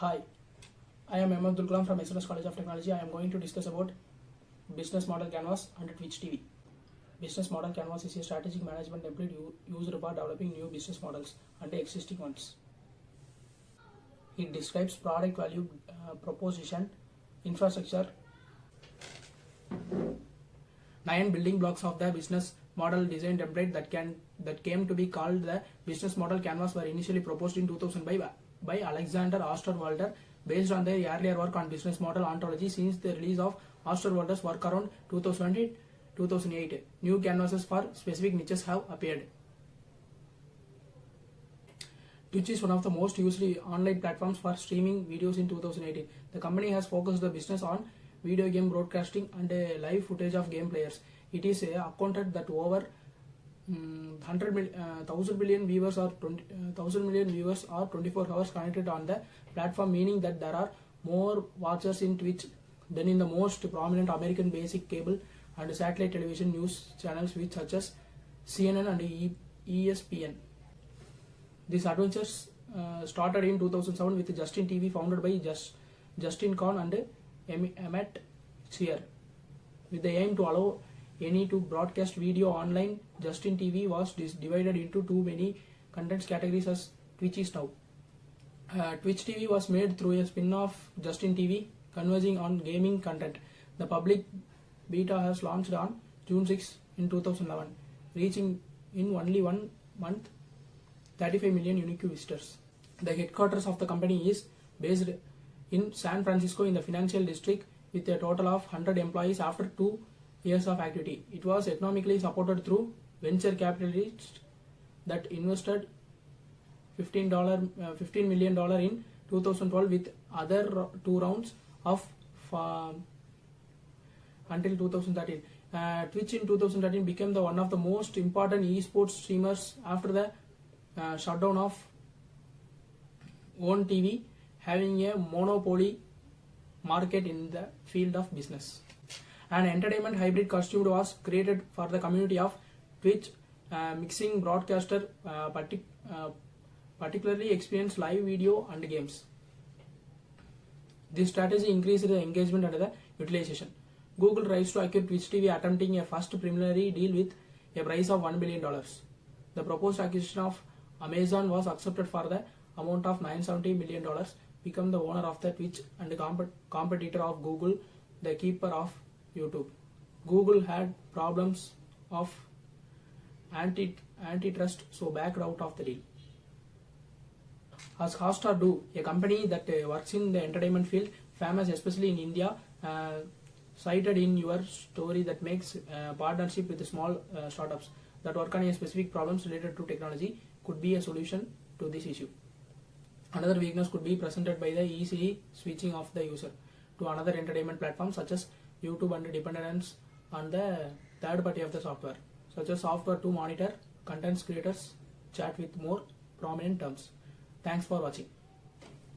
Hi, I am M. Abdul Kalam from SNS College of Technology. I am going to discuss about Business Model Canvas and Twitch TV. Business Model Canvas is a strategic management template used for developing new business models and existing ones. It describes product value proposition, infrastructure, 9 building blocks of the business model design template that came to be called the Business Model Canvas were initially proposed in 2000 by Alexander Osterwalder based on their earlier work on business model ontology. Since the release of Osterwalder's work around 2008, new canvases for specific niches have appeared. Twitch is one of the most used online platforms for streaming videos in 2018. The company has focused the business on video game broadcasting and live footage of game players. It is accounted that over 1,000 million viewers or 1,000 million viewers are 24 hours connected on the platform, meaning that there are more watchers in Twitch than in the most prominent American basic cable and satellite television news channels which such as CNN and ESPN. These adventures started in 2007 with Justin TV, founded by Justin Kahn and Emmett Shear, with the aim to allow any to broadcast video online. Justin TV was divided into too many content categories as Twitch is now. Twitch TV was made through a spin-off Justin TV, converging on gaming content. The public beta has launched on June 6 in 2011, reaching in only 1 month 35 million unique visitors. The headquarters of the company is based in San Francisco in the financial district with a total of 100 employees. After 2 years of activity, it was economically supported through venture capitalists that invested $15 million in 2012 with other 2 rounds of until 2013. Twitch in 2013 became one of the most important esports streamers after the shutdown of OWN TV, having a monopoly market in the field of business. An entertainment hybrid costume was created for the community of Twitch, mixing broadcaster particularly experienced live video and games. This strategy increased the engagement and the utilization. Google tries to acquire Twitch TV, attempting a first preliminary deal with a price of $1 billion. The proposed acquisition of Amazon was accepted for the amount of $970 million, become the owner of the Twitch and the competitor of Google, the keeper of YouTube. Google had problems of antitrust, so backed out of the deal. As Hotstar Do, a company that works in the entertainment field, famous especially in India, cited in your story that makes partnership with small startups that work on a specific problems related to technology could be a solution to this issue. Another weakness could be presented by the easily switching of the user to another entertainment platform such as YouTube and dependence on the third party of the software, such as software to monitor content creators chat with more prominent terms. Thanks for watching.